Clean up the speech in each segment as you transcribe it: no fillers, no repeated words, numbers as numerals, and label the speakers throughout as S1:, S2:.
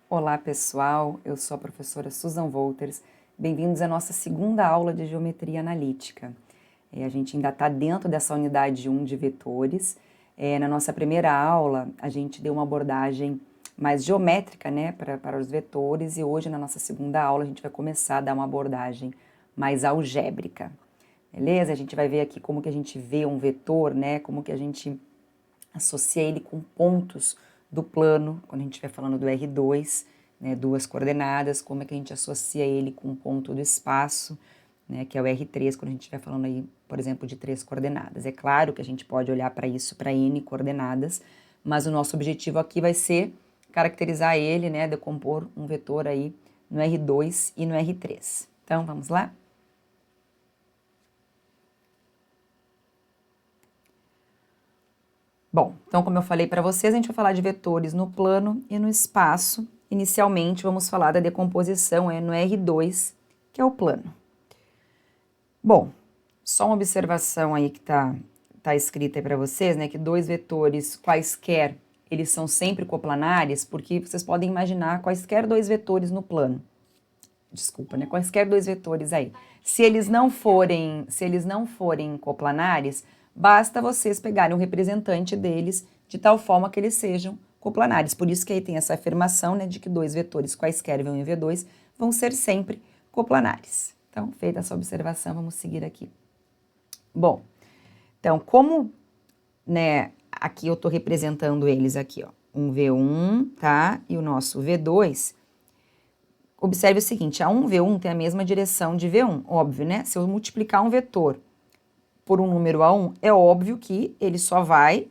S1: Olá pessoal, eu sou a professora Susan Wolters, bem-vindos à nossa segunda aula de Geometria Analítica. A gente ainda está dentro dessa unidade 1 de vetores. Na nossa primeira aula a gente deu uma abordagem mais geométrica, né, para os vetores, e hoje na nossa segunda aula a gente vai começar a dar uma abordagem mais algébrica, beleza? A gente vai ver aqui como que a gente vê um vetor, né, como que a gente associa ele com pontos do plano, quando a gente estiver falando do R2, né, duas coordenadas, como é que a gente associa ele com um ponto do espaço, né, que é o R3, quando a gente estiver falando aí, por exemplo, de 3 coordenadas. É claro que a gente pode olhar para isso para N coordenadas, mas o nosso objetivo aqui vai ser caracterizar ele, né, decompor um vetor aí no R2 e no R3. Então, vamos lá? Bom, então como eu falei para vocês, a gente vai falar de vetores no plano e no espaço. Inicialmente, vamos falar da decomposição no R2, que é o plano. Bom, só uma observação aí que tá escrita aí para vocês, né, que dois vetores quaisquer, eles são sempre coplanares, porque vocês podem imaginar quaisquer dois vetores no plano. Desculpa, né, quaisquer dois vetores aí. Se eles não forem coplanares, basta vocês pegarem um representante deles de tal forma que eles sejam coplanares. Por isso que aí tem essa afirmação, né, de que dois vetores quaisquer V1 e V2 vão ser sempre coplanares. Então, feita essa observação, vamos seguir aqui. Bom, então, como, né, aqui eu estou representando eles aqui, ó, um V1, tá, e o nosso V2, observe o seguinte, a 1V1 tem a mesma direção de V1, óbvio, né? Se eu multiplicar um vetor por um número A1, é óbvio que ele só vai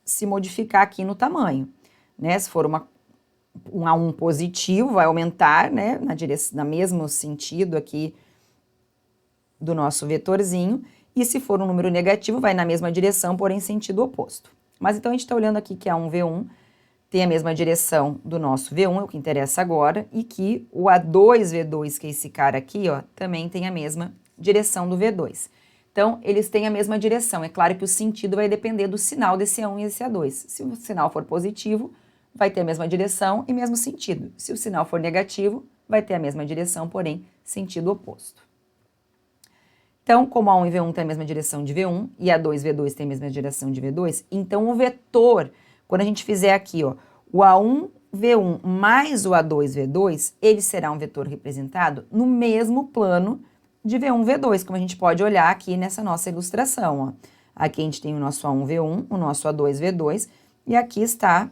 S1: se modificar aqui no tamanho, né? Se for um A1 positivo, vai aumentar, né? Na mesmo sentido aqui do nosso vetorzinho, e se for um número negativo, vai na mesma direção, porém sentido oposto. Mas então a gente está olhando aqui que a 1V1 tem a mesma direção do nosso V1, é o que interessa agora, e que o A2V2, que é esse cara aqui, ó, também tem a mesma direção do V2. Então, eles têm a mesma direção. É claro que o sentido vai depender do sinal desse A1 e esse A2. Se o sinal for positivo, vai ter a mesma direção e mesmo sentido. Se o sinal for negativo, vai ter a mesma direção, porém, sentido oposto. Então, como A1 e V1 tem a mesma direção de V1 e A2V2 tem a mesma direção de V2, então o vetor, quando a gente fizer aqui, ó, o A1V1 mais o A2V2, ele será um vetor representado no mesmo plano de V1V2, como a gente pode olhar aqui nessa nossa ilustração, ó. Aqui a gente tem o nosso A1V1, o nosso A2V2, e aqui está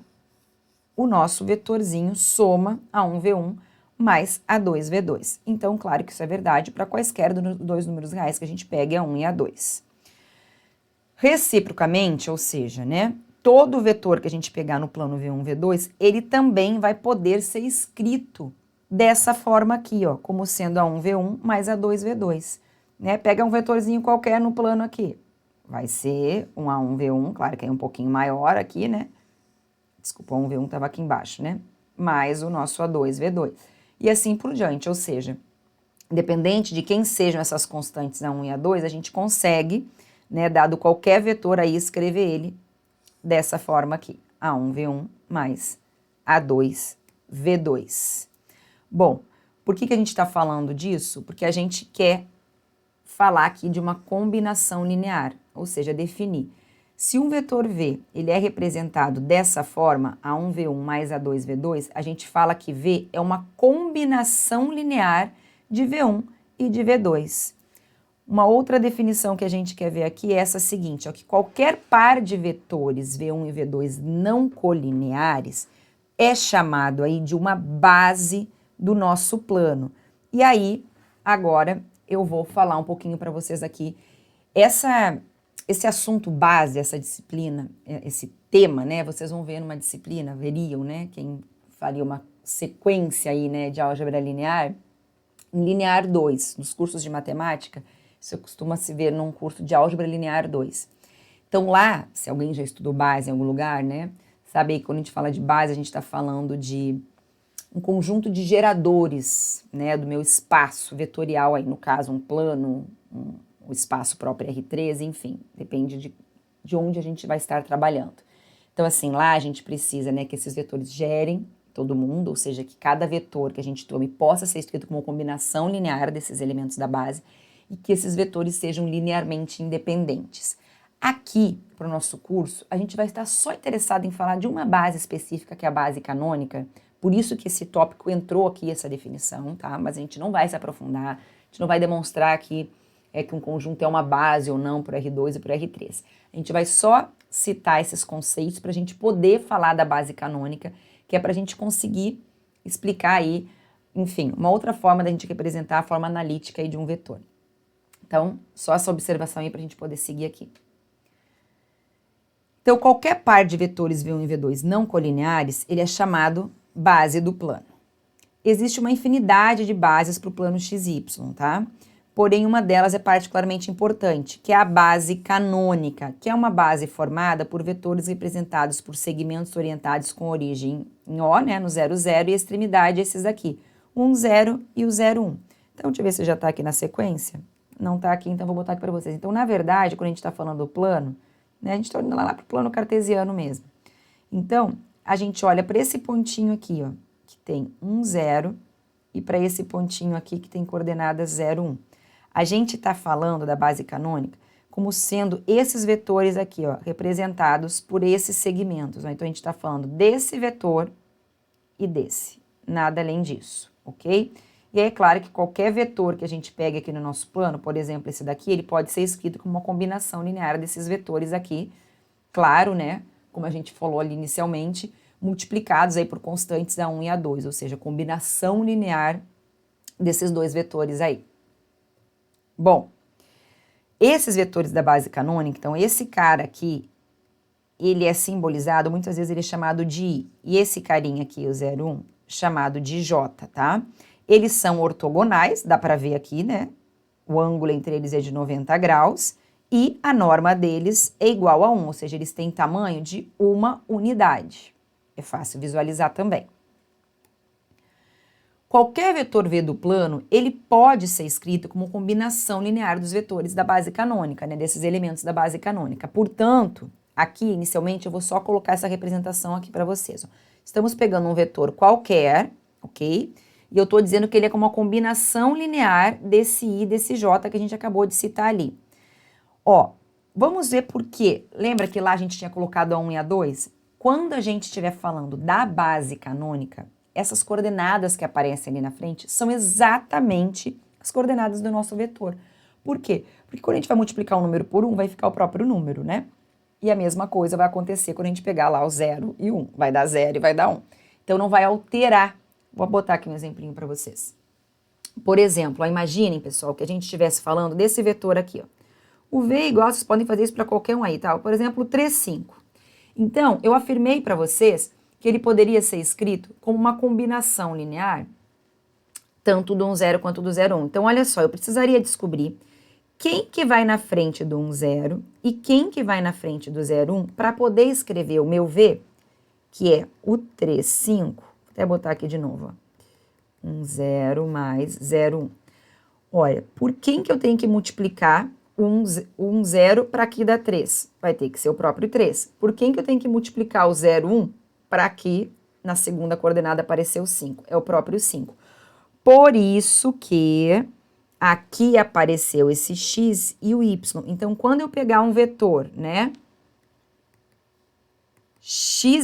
S1: o nosso vetorzinho soma A1V1 mais A2V2. Então, claro que isso é verdade para quaisquer dois números reais que a gente pegue A1 e A2. Reciprocamente, ou seja, né, todo vetor que a gente pegar no plano V1, V2, ele também vai poder ser escrito dessa forma aqui, ó, como sendo A1, V1 mais A2, V2. Né? Pega um vetorzinho qualquer no plano aqui. Vai ser um A1, V1, claro que é um pouquinho maior aqui, né? Desculpa, o 1V1 estava aqui embaixo, né? Mais o nosso A2V2. E assim por diante, ou seja, independente de quem sejam essas constantes A1 e A2, a gente consegue, né, dado qualquer vetor aí, escrever ele dessa forma aqui. A1V1 mais A2V2. Bom, por que a gente está falando disso? Porque a gente quer falar aqui de uma combinação linear, ou seja, definir. Se um vetor V ele é representado dessa forma, A1V1 mais A2V2, a gente fala que V é uma combinação linear de V1 e de V2. Uma outra definição que a gente quer ver aqui é essa seguinte, ó, que qualquer par de vetores V1 e V2 não colineares é chamado aí de uma base do nosso plano. E aí, agora, eu vou falar um pouquinho para vocês aqui esse assunto base, essa disciplina, esse tema, né? Vocês vão ver numa disciplina, veriam, né? Quem faria uma sequência aí, né, de álgebra linear, em linear 2, nos cursos de matemática, isso costuma se ver num curso de álgebra linear 2. Então lá, se alguém já estudou base em algum lugar, né, sabe que quando a gente fala de base, a gente está falando de um conjunto de geradores, né, do meu espaço vetorial aí, no caso, um plano, o espaço próprio R3, enfim, depende de onde a gente vai estar trabalhando. Então, assim, lá a gente precisa, né, que esses vetores gerem todo mundo, ou seja, que cada vetor que a gente tome possa ser escrito como uma combinação linear desses elementos da base e que esses vetores sejam linearmente independentes. Aqui, para o nosso curso, a gente vai estar só interessado em falar de uma base específica, que é a base canônica, por isso que esse tópico entrou aqui, essa definição, tá? Mas a gente não vai se aprofundar, a gente não vai demonstrar que um conjunto é uma base ou não para o R2 e para o R3. A gente vai só citar esses conceitos para a gente poder falar da base canônica, que é para a gente conseguir explicar aí, enfim, uma outra forma da gente representar a forma analítica aí de um vetor. Então, só essa observação aí para a gente poder seguir aqui. Então, qualquer par de vetores V1 e V2 não colineares, ele é chamado base do plano. Existe uma infinidade de bases para o plano XY, tá? Porém, uma delas é particularmente importante, que é a base canônica, que é uma base formada por vetores representados por segmentos orientados com origem em O, né, no 0, 0, e a extremidade esses daqui, o 1, 0 e o 0, 1. Então, deixa eu ver se já está aqui na sequência. Não está aqui, então vou botar aqui para vocês. Então, na verdade, quando a gente está falando do plano, né, a gente está olhando lá para o plano cartesiano mesmo. Então, a gente olha para esse pontinho aqui, ó, que tem 1, 0, e para esse pontinho aqui que tem coordenadas 0, 1. A gente está falando da base canônica como sendo esses vetores aqui, ó, representados por esses segmentos. Ó. Então, a gente está falando desse vetor e desse, nada além disso, ok? E aí, é claro que qualquer vetor que a gente pegue aqui no nosso plano, por exemplo, esse daqui, ele pode ser escrito como uma combinação linear desses vetores aqui, claro, né, como a gente falou ali inicialmente, multiplicados aí por constantes A1 e A2, ou seja, combinação linear desses dois vetores aí. Bom, esses vetores da base canônica, então esse cara aqui, ele é simbolizado, muitas vezes ele é chamado de I, e esse carinha aqui, o 0, 1, chamado de J, tá? Eles são ortogonais, dá para ver aqui, né? O ângulo entre eles é de 90 graus, e a norma deles é igual a 1, ou seja, eles têm tamanho de uma unidade. É fácil visualizar também. Qualquer vetor V do plano, ele pode ser escrito como combinação linear dos vetores da base canônica, né, desses elementos da base canônica. Portanto, aqui, inicialmente, eu vou só colocar essa representação aqui para vocês. Ó. Estamos pegando um vetor qualquer, ok? E eu estou dizendo que ele é como uma combinação linear desse I e desse J que a gente acabou de citar ali. Ó, vamos ver por quê. Lembra que lá a gente tinha colocado A1 e A2? Quando a gente estiver falando da base canônica, essas coordenadas que aparecem ali na frente são exatamente as coordenadas do nosso vetor. Por quê? Porque quando a gente vai multiplicar um número por 1, vai ficar o próprio número, né? E a mesma coisa vai acontecer quando a gente pegar lá o 0 e 1. Vai dar 0 e vai dar 1. Então, não vai alterar. Vou botar aqui um exemplinho para vocês. Por exemplo, ó, imaginem, pessoal, que a gente estivesse falando desse vetor aqui, ó. O V é igual, vocês podem fazer isso para qualquer um aí, tá? Por exemplo, 3, 5. Então, eu afirmei para vocês que ele poderia ser escrito como uma combinação linear, tanto do 1, 0 quanto do 0, 1. Então, olha só, eu precisaria descobrir quem que vai na frente do 1, 0 e quem que vai na frente do 0, 1 para poder escrever o meu V, que é o 3, 5. Vou até botar aqui de novo, ó. 1, 0 mais 0, 1. Olha, por quem que eu tenho que multiplicar 1, 0 para aqui dar 3? Vai ter que ser o próprio 3. Por quem que eu tenho que multiplicar o 0, 1 para aqui, na segunda coordenada, aparecer o 5? É o próprio 5. Por isso que aqui apareceu esse x e o y. Então, quando eu pegar um vetor, né, xy,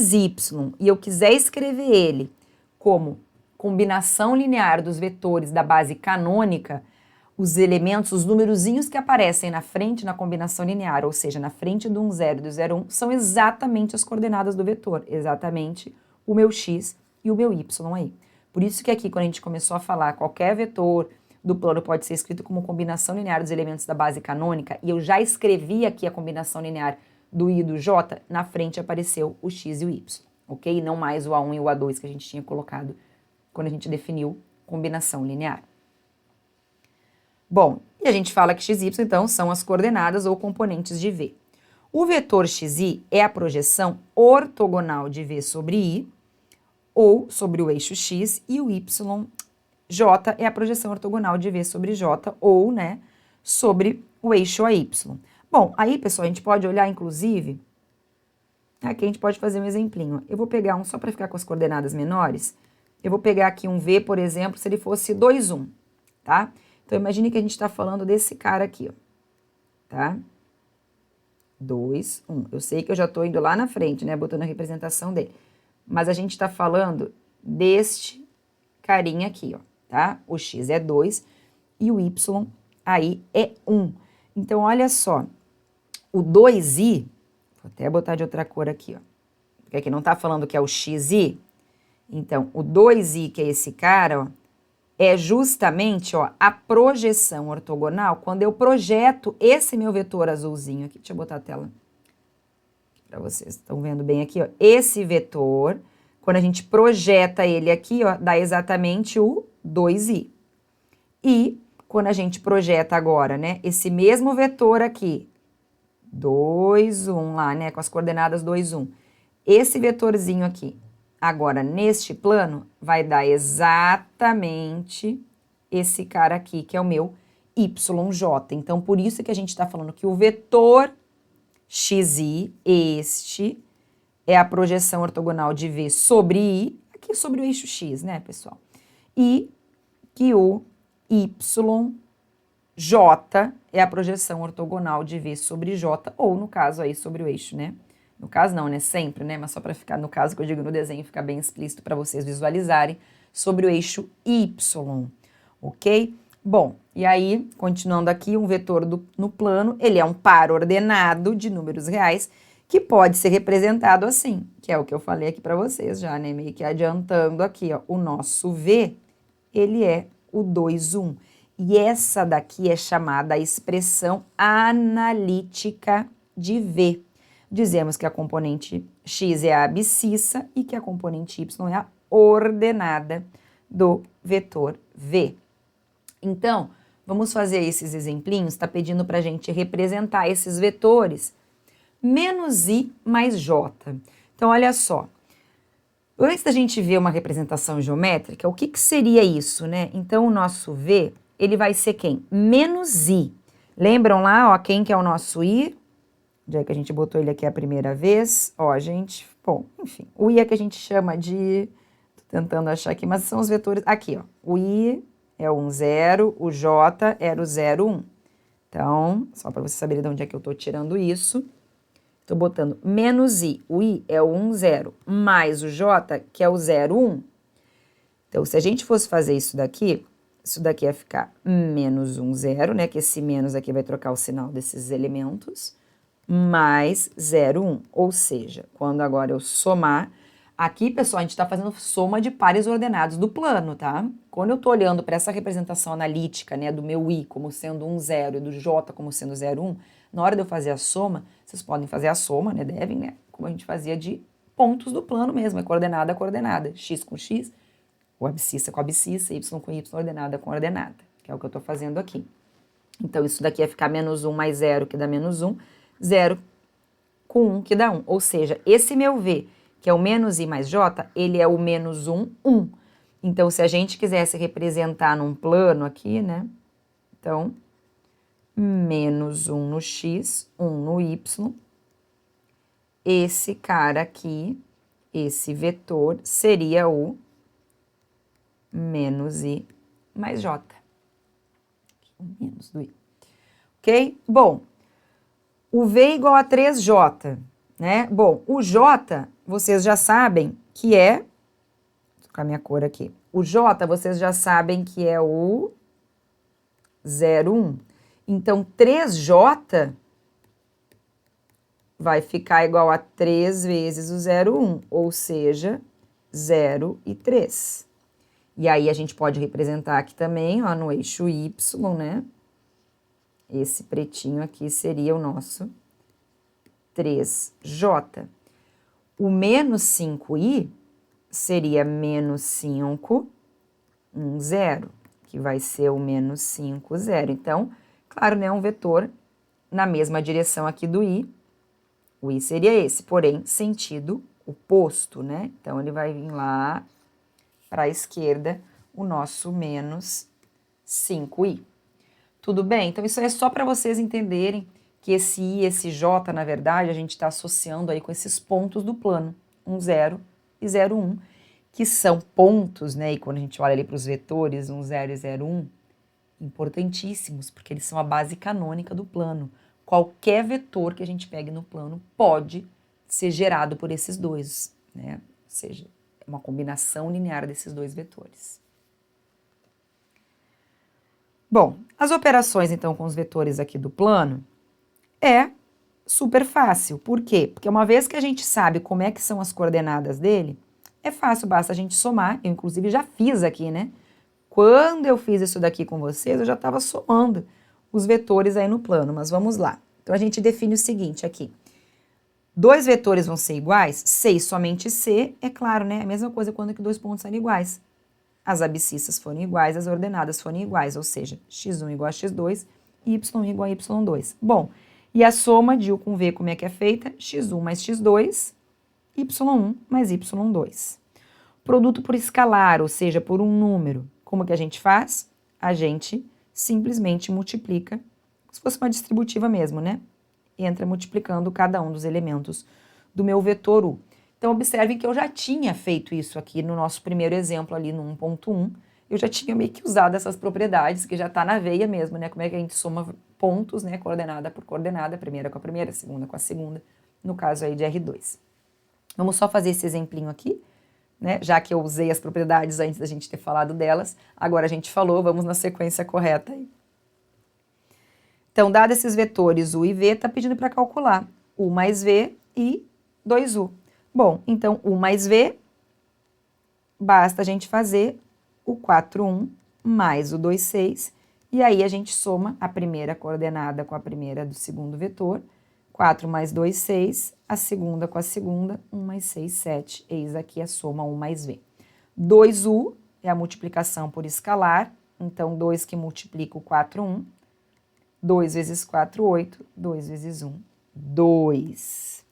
S1: e eu quiser escrever ele como combinação linear dos vetores da base canônica, os elementos, os numerozinhos que aparecem na frente na combinação linear, ou seja, na frente do 1, 0 e do 0, 1, são exatamente as coordenadas do vetor, exatamente o meu x e o meu y aí. Por isso que aqui, quando a gente começou a falar qualquer vetor do plano pode ser escrito como combinação linear dos elementos da base canônica, e eu já escrevi aqui a combinação linear do I e do J, na frente apareceu o x e o y, ok? Não mais o A1 e o A2 que a gente tinha colocado quando a gente definiu combinação linear. Bom, e a gente fala que x e y, então, são as coordenadas ou componentes de V. O vetor xi é a projeção ortogonal de V sobre I, ou sobre o eixo x, e o yj é a projeção ortogonal de V sobre J, ou, né, sobre o eixo AY. Bom, aí, pessoal, a gente pode olhar, inclusive, Aqui a gente pode fazer um exemplinho. Eu vou pegar um só para ficar com as coordenadas menores. Eu vou pegar aqui um V, por exemplo, se ele fosse 2, 1, tá? Então, imagine que a gente está falando desse cara aqui, ó, tá? 2, 1. Eu sei que eu já estou indo lá na frente, né, botando a representação dele. Mas a gente está falando deste carinha aqui, ó, tá? O X é 2 e o Y aí é 1. Então, olha só, o 2i, vou até botar de outra cor aqui, ó, porque aqui não tá falando que é o xi. Então, o 2i, que é esse cara, ó, é justamente, ó, a projeção ortogonal quando eu projeto esse meu vetor azulzinho aqui. Deixa eu botar a tela para vocês. Estão vendo bem aqui, ó? Esse vetor, quando a gente projeta ele aqui, ó, dá exatamente o 2i. E quando a gente projeta agora, né, esse mesmo vetor aqui, 2, 1 lá, né, com as coordenadas 2, 1. Esse vetorzinho aqui, agora neste plano, vai dar exatamente esse cara aqui, que é o meu YJ. Então, por isso que a gente está falando que o vetor XI, este, é a projeção ortogonal de V sobre I, aqui sobre o eixo X, né, pessoal? E que o YJ é a projeção ortogonal de V sobre J, ou no caso aí sobre o eixo, né? No caso não, né? Sempre, né? Mas só para ficar, no caso que eu digo no desenho, ficar bem explícito para vocês visualizarem, sobre o eixo Y, ok? Bom, e aí, continuando aqui, um vetor no plano, ele é um par ordenado de números reais que pode ser representado assim, que é o que eu falei aqui para vocês já, né? Meio que adiantando aqui, ó, o nosso V, ele é o 2, 1. E essa daqui é chamada a expressão analítica de V. Dizemos que a componente X é a abscissa e que a componente Y é a ordenada do vetor V. Então, vamos fazer esses exemplinhos, está pedindo para a gente representar esses vetores, menos I mais J. Então, olha só, antes da gente ver uma representação geométrica, o que seria isso, né? Então, o nosso V, ele vai ser quem? Menos I. Lembram lá, ó, quem que é o nosso I? Já que a gente botou ele aqui a primeira vez, ó, gente, bom, enfim, o I é que a gente chama de, tô tentando achar aqui, mas são os vetores, aqui, ó, o I é o 1, 0, o J era o 0, 1. Então, só para vocês saberem de onde é que eu tô tirando isso, tô botando menos I, o I é o 1, 0, mais o J, que é o 0, 1. Então, se a gente fosse fazer isso daqui ia ficar menos 1, 0, né, que esse menos aqui vai trocar o sinal desses elementos, mais 0, 1. Ou seja, quando agora eu somar, aqui, pessoal, a gente está fazendo soma de pares ordenados do plano, tá? Quando eu estou olhando para essa representação analítica, né, do meu I como sendo 1, 0 e do J como sendo 0, 1, na hora de eu fazer a soma, vocês podem fazer a soma, né, devem, né, como a gente fazia de pontos do plano mesmo, é coordenada a coordenada, X com X, ou abscissa com abscissa, Y com Y, ordenada com ordenada, que é o que eu estou fazendo aqui. Então, isso daqui ia ficar menos 1 mais 0, que dá menos 1, 0 com 1, que dá 1. Ou seja, esse meu V, que é o menos I mais J, ele é o menos 1, 1. Então, se a gente quisesse representar num plano aqui, né? Então, menos 1 no X, 1 no Y. Esse cara aqui, esse vetor, seria o menos I mais J. O menos do I. Ok? Bom, o V é igual a 3J, né? Bom, o J, vocês já sabem que é... Vou trocar minha cor aqui. O J, vocês já sabem que é o 0, 1. Então, 3J vai ficar igual a 3 vezes o 0, 1, ou seja, 0 e 3. E aí, a gente pode representar aqui também, ó, no eixo Y, né? Esse pretinho aqui seria o nosso 3J. O menos 5i seria menos 5, 1, 0, que vai ser o menos 5, 0. Então, claro, né, um vetor na mesma direção aqui do i. O i seria esse, porém, sentido oposto, né? Então, ele vai vir lá para a esquerda, o nosso menos 5i. Tudo bem? Então, isso é só para vocês entenderem que esse I e esse J, na verdade, a gente está associando aí com esses pontos do plano, 1, 0 e 0, 1, que são pontos, né? E quando a gente olha ali para os vetores, 1, 0 e 0, 1, importantíssimos, porque eles são a base canônica do plano. Qualquer vetor que a gente pegue no plano pode ser gerado por esses dois, né? Ou seja, é uma combinação linear desses dois vetores. Bom, as operações, então, com os vetores aqui do plano é super fácil. Por quê? Porque uma vez que a gente sabe como é que são as coordenadas dele, é fácil, basta a gente somar. Eu, inclusive, já fiz aqui, né? Quando eu fiz isso daqui com vocês, eu já estava somando os vetores aí no plano, mas vamos lá. Então, a gente define o seguinte aqui. Dois vetores vão ser iguais? C e somente C, é claro, né? É a mesma coisa quando que dois pontos são iguais. As abscissas forem iguais, as ordenadas forem iguais, ou seja, x1 igual a x2 e y igual a y2. Bom, e a soma de U com V como é que é feita? x1 mais x2, y1 mais y2. Produto por escalar, ou seja, por um número. Como que a gente faz? A gente simplesmente multiplica, se fosse uma distributiva mesmo, né? Entra multiplicando cada um dos elementos do meu vetor U. Então, observem que eu já tinha feito isso aqui no nosso primeiro exemplo ali no 1.1. Eu já tinha meio que usado essas propriedades, que já está na veia mesmo, né? Como é que a gente soma pontos, né? Coordenada por coordenada, primeira com a primeira, segunda com a segunda, no caso aí de R2. Vamos só fazer esse exemplinho aqui, né? Já que eu usei as propriedades antes da gente ter falado delas, agora a gente falou, vamos na sequência correta aí. Então, dados esses vetores U e V, está pedindo para calcular U mais V e 2U. Bom, então, U mais V, basta a gente fazer o 4,1 mais o 2,6, e aí a gente soma a primeira coordenada com a primeira do segundo vetor, 4 mais 2, 6, a segunda com a segunda, 1 mais 6, 7, eis aqui a soma 1 mais V. 2U é a multiplicação por escalar, então 2 que multiplica o 4,1, 2 vezes 4, 8, 2 vezes 1, 2.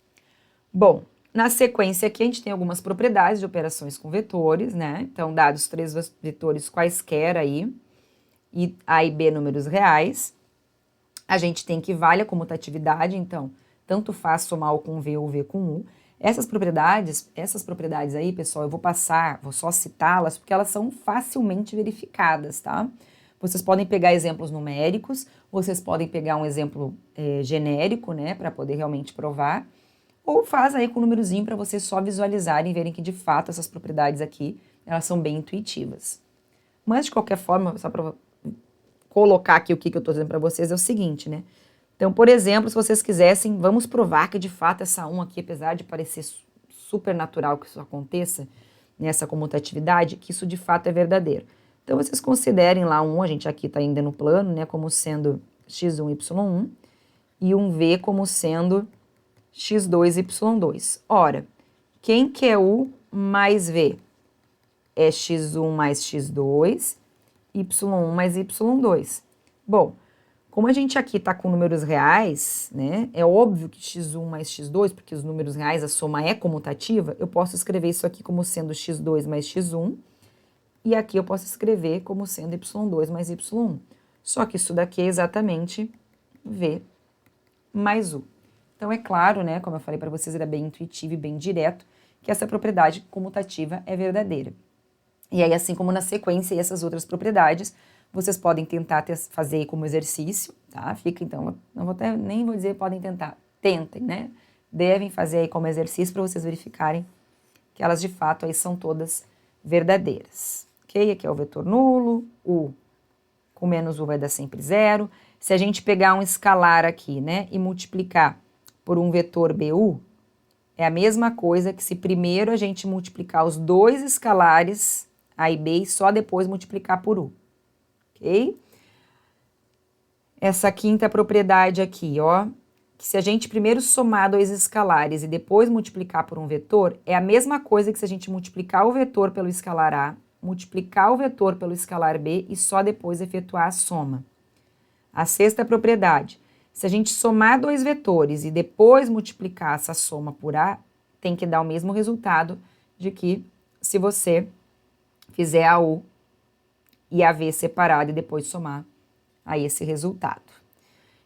S1: Bom, na sequência aqui a gente tem algumas propriedades de operações com vetores, né? Então, dados 3 vetores quaisquer aí, e A e B números reais, a gente tem que vale a comutatividade, então, tanto faz somar o com V ou V com U. Essas propriedades aí, pessoal, eu vou só citá-las porque elas são facilmente verificadas, tá? Vocês podem pegar exemplos numéricos, vocês podem pegar um exemplo genérico, né, para poder realmente provar, ou faz aí com um númerozinho para vocês só visualizarem e verem que, de fato, essas propriedades aqui, elas são bem intuitivas. Mas, de qualquer forma, só para colocar aqui o que eu estou dizendo para vocês, é o seguinte, né? Então, por exemplo, se vocês quisessem, vamos provar que, de fato, essa 1 aqui, apesar de parecer super natural que isso aconteça, nessa comutatividade, que isso, de fato, é verdadeiro. Então, vocês considerem lá 1, a gente aqui está ainda no plano, né, como sendo x1, y1, e um v como sendo x2, y2. Ora, quem que é U mais V? É x1 mais x2, y1 mais y2. Bom, como a gente aqui está com números reais, né, é óbvio que x1 mais x2, porque os números reais, a soma é comutativa, eu posso escrever isso aqui como sendo x2 mais x1, e aqui eu posso escrever como sendo y2 mais y1. Só que isso daqui é exatamente V mais U. Então, é claro, né, como eu falei para vocês, era bem intuitivo e bem direto, que essa propriedade comutativa é verdadeira. E aí, assim como na sequência e essas outras propriedades, vocês podem tentar fazer como exercício, tá? Fica, então, nem vou dizer podem tentar, tentem, né? Devem fazer aí como exercício para vocês verificarem que elas, de fato, aí são todas verdadeiras. Ok? Aqui é o vetor nulo, U com menos U vai dar sempre zero. Se a gente pegar um escalar aqui, né, e multiplicar por um vetor BU, é a mesma coisa que se primeiro a gente multiplicar os dois escalares A e B e só depois multiplicar por U, ok? Essa quinta propriedade aqui, ó, que se a gente primeiro somar dois escalares e depois multiplicar por um vetor, é a mesma coisa que se a gente multiplicar o vetor pelo escalar A, multiplicar o vetor pelo escalar B e só depois efetuar a soma. A sexta propriedade, se a gente somar dois vetores e depois multiplicar essa soma por A, tem que dar o mesmo resultado de que se você fizer a U e a V separado e depois somar a esse resultado.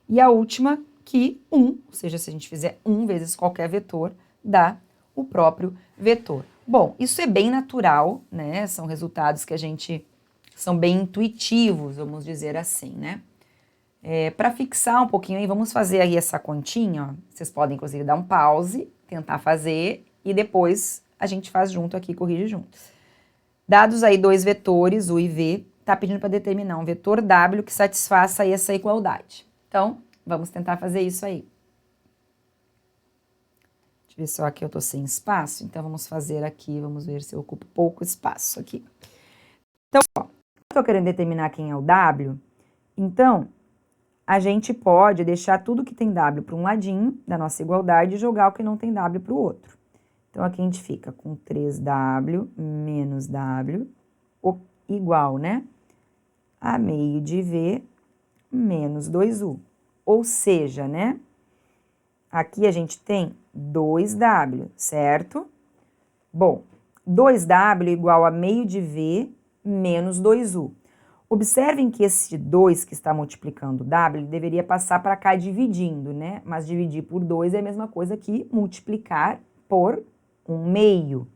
S1: E a última que 1, ou seja, se a gente fizer 1 vezes qualquer vetor, dá o próprio vetor. Bom, isso é bem natural, né? São resultados que são bem intuitivos, vamos dizer assim, né? Para fixar um pouquinho aí, vamos fazer aí essa continha, ó. Vocês podem, inclusive, dar um pause, tentar fazer, e depois a gente faz junto aqui, corrige junto. Dados aí 2 vetores, U e V, tá pedindo para determinar um vetor W que satisfaça aí essa igualdade. Então, vamos tentar fazer isso aí. Deixa eu ver só aqui eu tô sem espaço, então vamos fazer aqui, vamos ver se eu ocupo pouco espaço aqui. Então, ó, eu tô querendo determinar quem é o W, então a gente pode deixar tudo que tem W para um ladinho da nossa igualdade e jogar o que não tem W para o outro. Então, aqui a gente fica com 3W menos W igual, né, a meio de V menos 2U. Ou seja, né, aqui a gente tem 2W, certo? Bom, 2W igual a meio de V menos 2U. Observem que esse 2 que está multiplicando W deveria passar para cá dividindo, né? Mas dividir por 2 é a mesma coisa que multiplicar por 1 meio.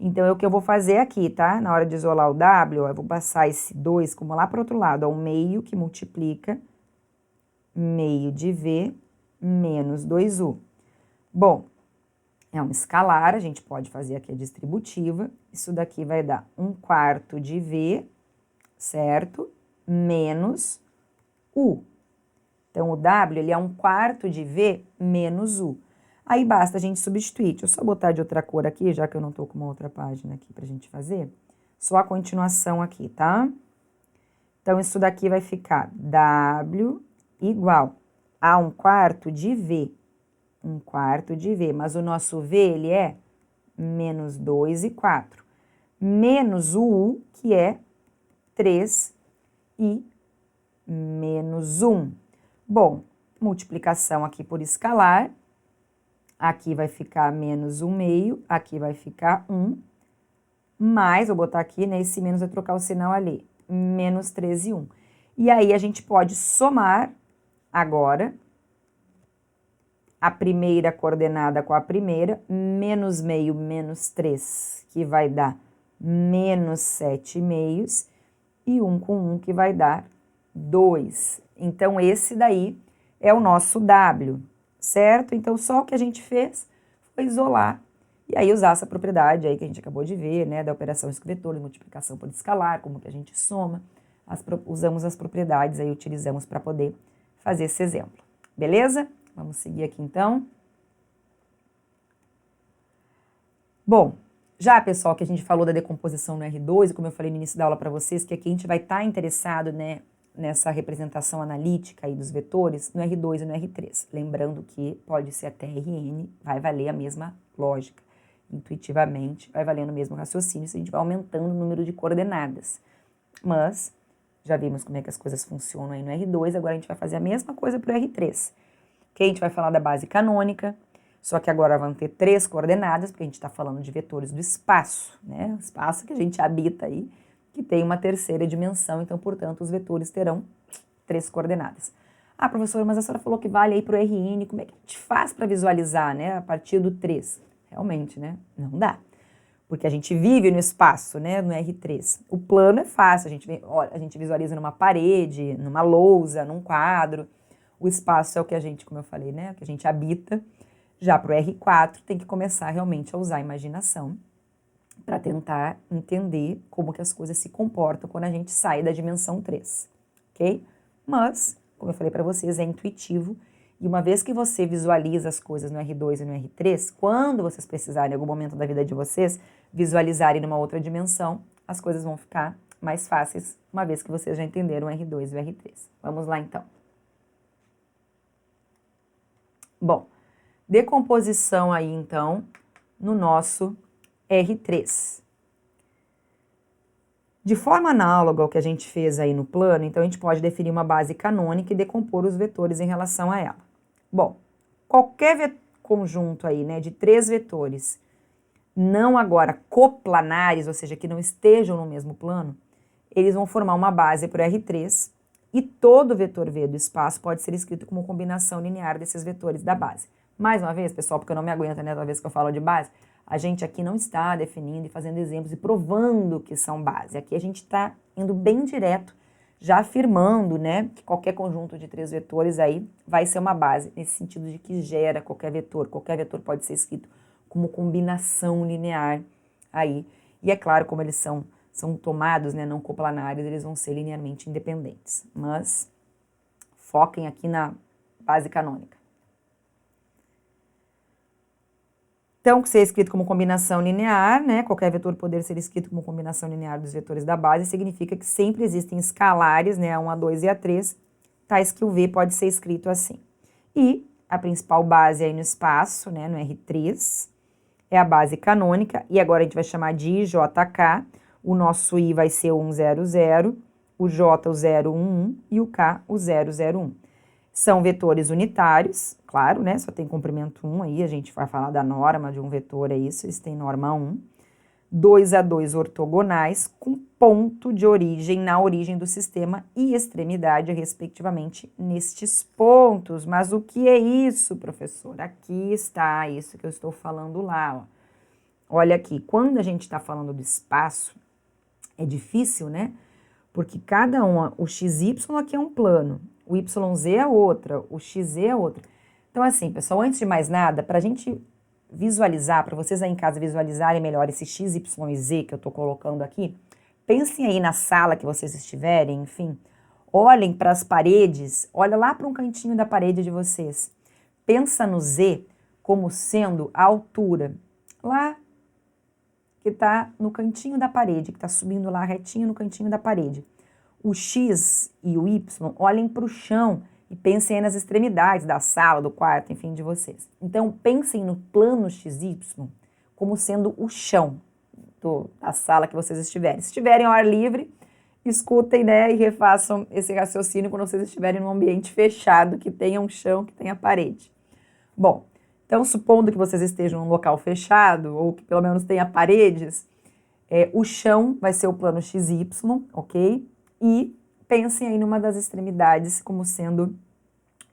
S1: Então, é o que eu vou fazer aqui, tá? Na hora de isolar o W, ó, eu vou passar esse 2 como lá para o outro lado, ó, 1 meio que multiplica meio de V menos 2U. Bom, é um escalar, a gente pode fazer aqui a distributiva. Isso daqui vai dar 1/4 de V, certo? Menos U. Então, o W, ele é 1/4 de V menos U. Aí, basta a gente substituir. Deixa eu só botar de outra cor aqui, já que eu não tô com uma outra página aqui pra gente fazer. Só a continuação aqui, tá? Então, isso daqui vai ficar W igual a 1/4 de V. 1/4 de V, mas o nosso V, ele é menos 2 e 4. Menos o U, que é 3 e menos 1. Bom, multiplicação aqui por escalar. Aqui vai ficar menos 1 meio, aqui vai ficar 1. Mais, vou botar aqui, né? Esse menos vai trocar o sinal ali. Menos 3 e 1. E aí, a gente pode somar agora a primeira coordenada com a primeira, menos meio, menos 3, que vai dar menos 7 meios, e 1 com 1, que vai dar 2. Então, esse daí é o nosso W, certo? Então, só o que a gente fez foi isolar, e aí usar essa propriedade aí que a gente acabou de ver, né, da operação escrivetor, de multiplicação por escalar, como que a gente soma, usamos as propriedades aí, utilizamos para poder fazer esse exemplo, beleza? Vamos seguir aqui, então. Bom, já, pessoal, que a gente falou da decomposição no R2, e como eu falei no início da aula para vocês, que aqui a gente vai estar interessado, né, nessa representação analítica aí dos vetores no R2 e no R3. Lembrando que pode ser até Rn, vai valer a mesma lógica. Intuitivamente, vai valendo o mesmo raciocínio se a gente vai aumentando o número de coordenadas. Mas, já vimos como é que as coisas funcionam aí no R2, agora a gente vai fazer a mesma coisa para o R3. Que a gente vai falar da base canônica, só que agora vão ter 3 coordenadas, porque a gente está falando de vetores do espaço, né? O espaço que a gente habita aí, que tem uma terceira dimensão, então, portanto, os vetores terão 3 coordenadas. Ah, professora, mas a senhora falou que vale aí para o Rn, como é que a gente faz para visualizar, né, a partir do 3? Realmente, né? Não dá, porque a gente vive no espaço, né, no R3. O plano é fácil, a gente visualiza numa parede, numa lousa, num quadro. O espaço é o que a gente, como eu falei, né, o que a gente habita. Já para o R4 tem que começar realmente a usar a imaginação para tentar entender como que as coisas se comportam quando a gente sai da dimensão 3, ok? Mas, como eu falei para vocês, é intuitivo, e uma vez que você visualiza as coisas no R2 e no R3, quando vocês precisarem, em algum momento da vida de vocês, visualizarem numa outra dimensão, as coisas vão ficar mais fáceis, uma vez que vocês já entenderam o R2 e o R3. Vamos lá, então. Bom, decomposição aí, então, no nosso R3. De forma análoga ao que a gente fez aí no plano, então a gente pode definir uma base canônica e decompor os vetores em relação a ela. Bom, qualquer conjunto aí, né, de 3 vetores, não agora coplanares, ou seja, que não estejam no mesmo plano, eles vão formar uma base para o R3, E todo vetor V do espaço pode ser escrito como combinação linear desses vetores da base. Mais uma vez, pessoal, porque eu não me aguento, né, toda vez que eu falo de base, a gente aqui não está definindo e fazendo exemplos e provando que são base. Aqui a gente está indo bem direto, já afirmando, né, que qualquer conjunto de 3 vetores aí vai ser uma base, nesse sentido de que gera qualquer vetor. Qualquer vetor pode ser escrito como combinação linear aí. E é claro, como eles são tomados, né, não coplanares, eles vão ser linearmente independentes. Mas foquem aqui na base canônica. Então, que ser escrito como combinação linear, né, qualquer vetor poder ser escrito como combinação linear dos vetores da base, significa que sempre existem escalares, né, A1, A2 e A3, tais que o V pode ser escrito assim. E a principal base aí no espaço, né, no R3, é a base canônica, e agora a gente vai chamar de IJK, o nosso I vai ser o 100, o J o 011 e o K o 001. São vetores unitários, claro, né? Só tem comprimento 1 aí, a gente vai falar da norma de um vetor, é isso, eles têm norma 1. 2 a 2 ortogonais, com ponto de origem na origem do sistema e extremidade, respectivamente, nestes pontos. Mas o que é isso, professor? Aqui está isso que eu estou falando lá, ó. Olha aqui, quando a gente está falando do espaço, é difícil, né? Porque cada um, o XY aqui é um plano, o YZ é outra, o XZ é outra. Então, assim, pessoal, antes de mais nada, para a gente visualizar, para vocês aí em casa visualizarem melhor esse X, Y e Z que eu estou colocando aqui, pensem aí na sala que vocês estiverem, enfim, olhem para as paredes, olha lá para um cantinho da parede de vocês. Pensa no Z como sendo a altura, lá que está no cantinho da parede, que está subindo lá retinho no cantinho da parede. O X e o Y, olhem para o chão e pensem aí nas extremidades da sala, do quarto, enfim, de vocês. Então, pensem no plano XY como sendo o chão da sala que vocês estiverem. Se estiverem ao ar livre, escutem, né, e refaçam esse raciocínio quando vocês estiverem num ambiente fechado, que tenha um chão, que tenha parede. Bom, então, supondo que vocês estejam num local fechado, ou que pelo menos tenha paredes, o chão vai ser o plano XY, ok? E pensem aí numa das extremidades como sendo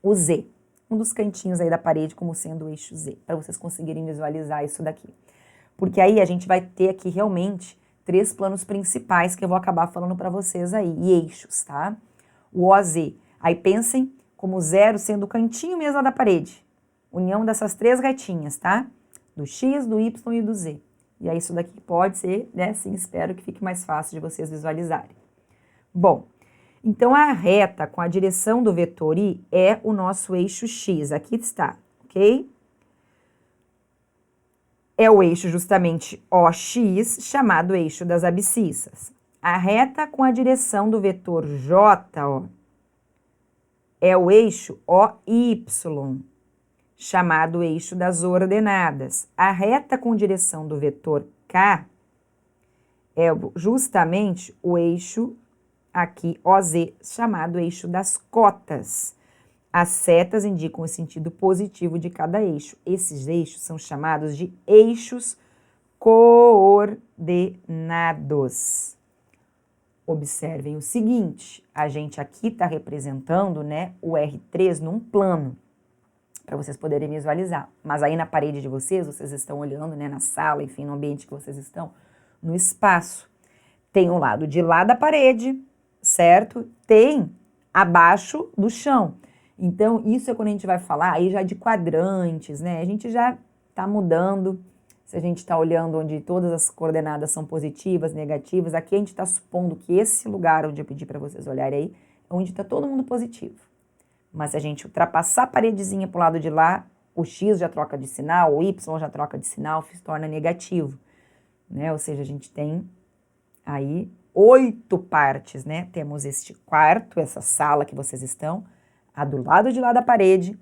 S1: o Z, um dos cantinhos aí da parede como sendo o eixo Z, para vocês conseguirem visualizar isso daqui. Porque aí a gente vai ter aqui realmente 3 planos principais que eu vou acabar falando para vocês aí, e eixos, tá? O OZ, aí pensem como 0 sendo o cantinho mesmo lá da parede, união dessas 3 retinhas, tá? Do X, do Y e do Z. E aí isso daqui pode ser, né, sim, espero que fique mais fácil de vocês visualizarem. Bom, então a reta com a direção do vetor I é o nosso eixo X, aqui está, ok? É o eixo justamente OX, chamado eixo das abscissas. A reta com a direção do vetor J, ó, é o eixo OY, chamado eixo das ordenadas. A reta com direção do vetor K é justamente o eixo aqui OZ, chamado eixo das cotas. As setas indicam o sentido positivo de cada eixo. Esses eixos são chamados de eixos coordenados. Observem o seguinte, a gente aqui está representando, né, o R3 num plano, para vocês poderem visualizar. Mas aí na parede de vocês estão olhando, né, na sala, enfim, no ambiente que vocês estão, no espaço. Tem um lado de lá da parede, certo? Tem abaixo do chão. Então, isso é quando a gente vai falar aí já de quadrantes, né? A gente já está mudando, se a gente está olhando onde todas as coordenadas são positivas, negativas, aqui a gente está supondo que esse lugar onde eu pedi para vocês olharem aí, é onde está todo mundo positivo. Mas se a gente ultrapassar a paredezinha para o lado de lá, o X já troca de sinal, o Y já troca de sinal, se torna negativo, né? Ou seja, a gente tem aí 8 partes, né? Temos este quarto, essa sala que vocês estão, a do lado de lá da parede,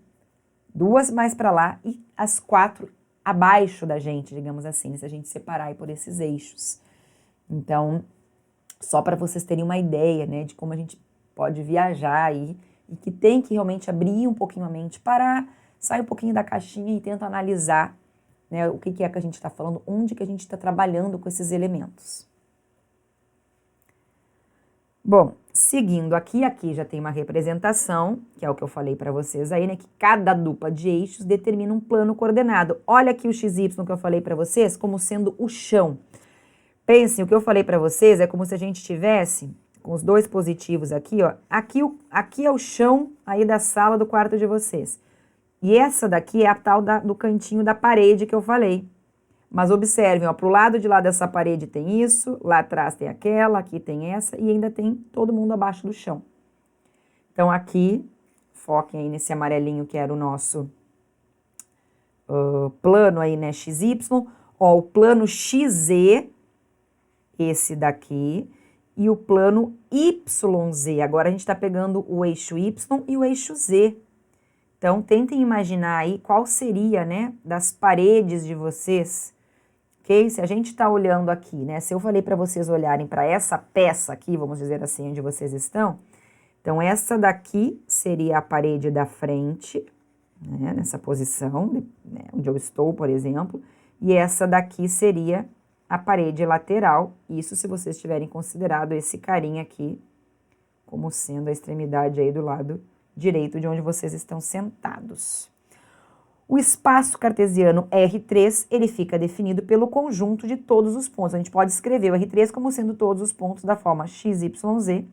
S1: 2 mais para lá e as 4 abaixo da gente, digamos assim, se a gente separar aí por esses eixos. Então, só para vocês terem uma ideia, né, de como a gente pode viajar aí e que tem que realmente abrir um pouquinho a mente, parar, sair um pouquinho da caixinha e tentar analisar, né, o que é que a gente está falando, onde que a gente está trabalhando com esses elementos. Bom, seguindo aqui já tem uma representação, que é o que eu falei para vocês aí, né? Que cada dupla de eixos determina um plano coordenado. Olha aqui o XY que eu falei para vocês como sendo o chão. Pensem, o que eu falei para vocês é como se a gente tivesse com os dois positivos aqui, ó. Aqui é o chão aí da sala do quarto de vocês. E essa daqui é a tal do cantinho da parede que eu falei. Mas observem, ó, pro lado de lá dessa parede tem isso, lá atrás tem aquela, aqui tem essa e ainda tem todo mundo abaixo do chão. Então aqui, foquem aí nesse amarelinho que era o nosso plano aí, né, XY. Ó, o plano XZ, esse daqui, e o plano YZ. Agora a gente tá pegando o eixo Y e o eixo Z. Então tentem imaginar aí qual seria, né, das paredes de vocês. Ok? Se a gente está olhando aqui, né? Se eu falei para vocês olharem para essa peça aqui, vamos dizer assim, onde vocês estão. Então, essa daqui seria a parede da frente, né? Nessa posição, né? Onde eu estou, por exemplo. E essa daqui seria a parede lateral. Isso se vocês tiverem considerado esse carinha aqui como sendo a extremidade aí do lado direito de onde vocês estão sentados. O espaço cartesiano R3, ele fica definido pelo conjunto de todos os pontos. A gente pode escrever o R3 como sendo todos os pontos da forma XYZ,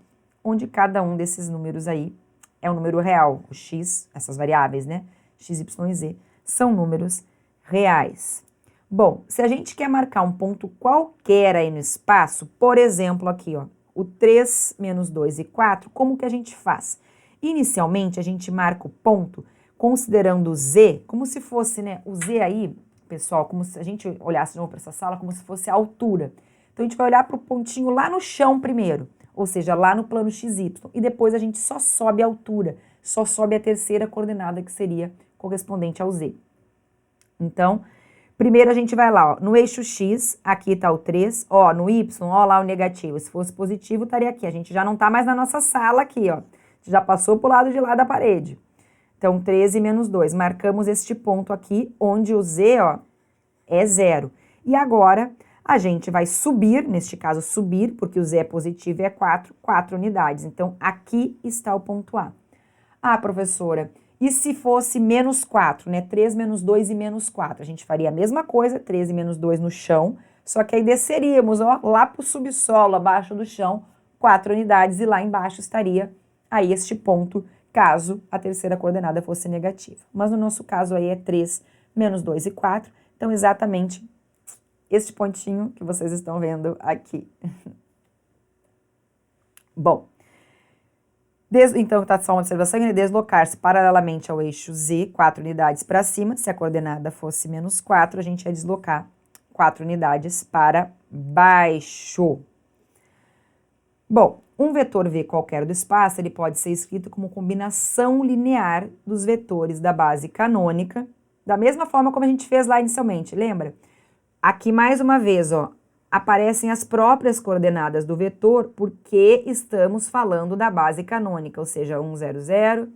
S1: onde cada um desses números aí é um número real. O X, essas variáveis, né? X, Y e Z, são números reais. Bom, se a gente quer marcar um ponto qualquer aí no espaço, por exemplo, aqui, ó, o 3, menos 2 e 4, como que a gente faz? Inicialmente, a gente marca o ponto considerando o Z, como se fosse, né, o Z aí, pessoal, como se a gente olhasse de novo para essa sala, como se fosse a altura. Então, a gente vai olhar para o pontinho lá no chão primeiro, ou seja, lá no plano XY, e depois a gente só sobe a altura, só sobe a terceira coordenada, que seria correspondente ao Z. Então, primeiro a gente vai lá, ó, no eixo X, aqui está o 3, ó, no Y, ó lá o negativo, se fosse positivo, estaria aqui. A gente já não está mais na nossa sala aqui, ó, já passou para o lado de lá da parede. Então, 13 menos 2. Marcamos este ponto aqui, onde o Z, ó, é 0. E agora, a gente vai subir, neste caso subir, porque o Z é positivo e é 4 unidades. Então, aqui está o ponto A. Ah, professora, e se fosse menos 4, né? 3 menos 2 e menos 4. A gente faria a mesma coisa, 13 menos 2 no chão, só que aí desceríamos, ó, lá para o subsolo, abaixo do chão, 4 unidades, e lá embaixo estaria aí este ponto, caso a terceira coordenada fosse negativa. Mas no nosso caso aí é 3 menos 2 e 4, então exatamente este pontinho que vocês estão vendo aqui. Bom, então tá só uma observação, né? Deslocar-se paralelamente ao eixo Z, 4 unidades para cima. Se a coordenada fosse menos 4, a gente ia deslocar 4 unidades para baixo. Bom, um vetor V qualquer do espaço, ele pode ser escrito como combinação linear dos vetores da base canônica, da mesma forma como a gente fez lá inicialmente, lembra? Aqui, mais uma vez, ó, aparecem as próprias coordenadas do vetor porque estamos falando da base canônica, ou seja, 1, 0, 0,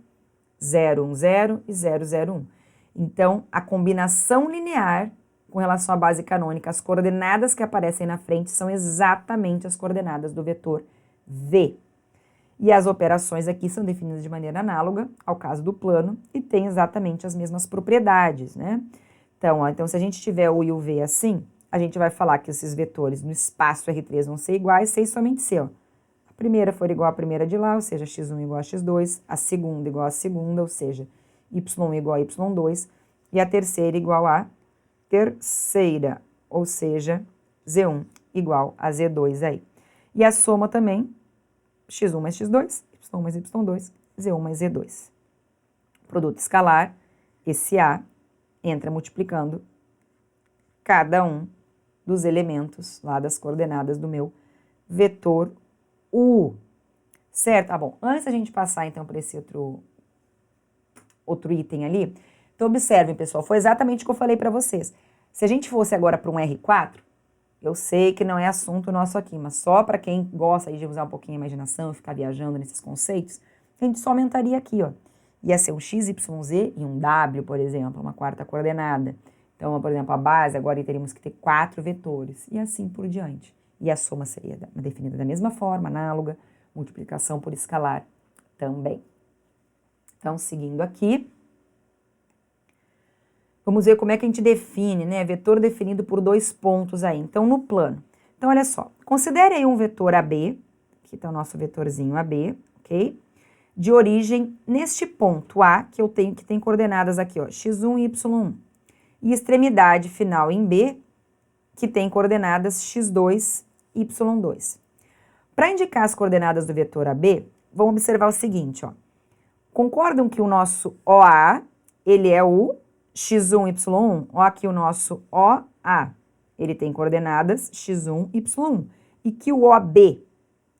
S1: 0, 1, 0 e 0, 0, 1. Então, a combinação linear com relação à base canônica, as coordenadas que aparecem na frente são exatamente as coordenadas do vetor V. E as operações aqui são definidas de maneira análoga ao caso do plano e têm exatamente as mesmas propriedades, né? Então, ó, então, se a gente tiver o I e o V assim, a gente vai falar que esses vetores no espaço R3 vão ser iguais, se e somente se, ó. A primeira for igual à primeira de lá, ou seja, x1 igual a x2, a segunda igual à segunda, ou seja, y1 igual a y2, e a terceira igual a terceira, ou seja, z1 igual a z2 aí. E a soma também, x1 mais x2, y1 mais y2, z1 mais z2. Produto escalar, esse A entra multiplicando cada um dos elementos lá das coordenadas do meu vetor U. Certo? Ah, bom, antes da gente passar então para esse outro item ali, então observem, pessoal, foi exatamente o que eu falei para vocês. Se a gente fosse agora para um R4, eu sei que não é assunto nosso aqui, mas só para quem gosta de usar um pouquinho a imaginação e ficar viajando nesses conceitos, a gente só aumentaria aqui, ó. Ia ser um x, y, z e um w, por exemplo, uma quarta coordenada. Então, por exemplo, a base, agora teríamos que ter 4 vetores, e assim por diante. E a soma seria definida da mesma forma, análoga, multiplicação por escalar também. Então, seguindo aqui, vamos ver como é que a gente define, né? Vetor definido por 2 pontos aí. Então, no plano. Então, olha só. Considere aí um vetor AB, aqui está o nosso vetorzinho AB, ok? De origem neste ponto A, que eu tenho, que tem coordenadas aqui, ó, x1 e y1. E extremidade final em B, que tem coordenadas x2 e y2. Para indicar as coordenadas do vetor AB, vamos observar o seguinte, ó. Concordam que o nosso OA, ele é o x1, y1? Ó, aqui o nosso OA, ele tem coordenadas x1, y1. E que o OB,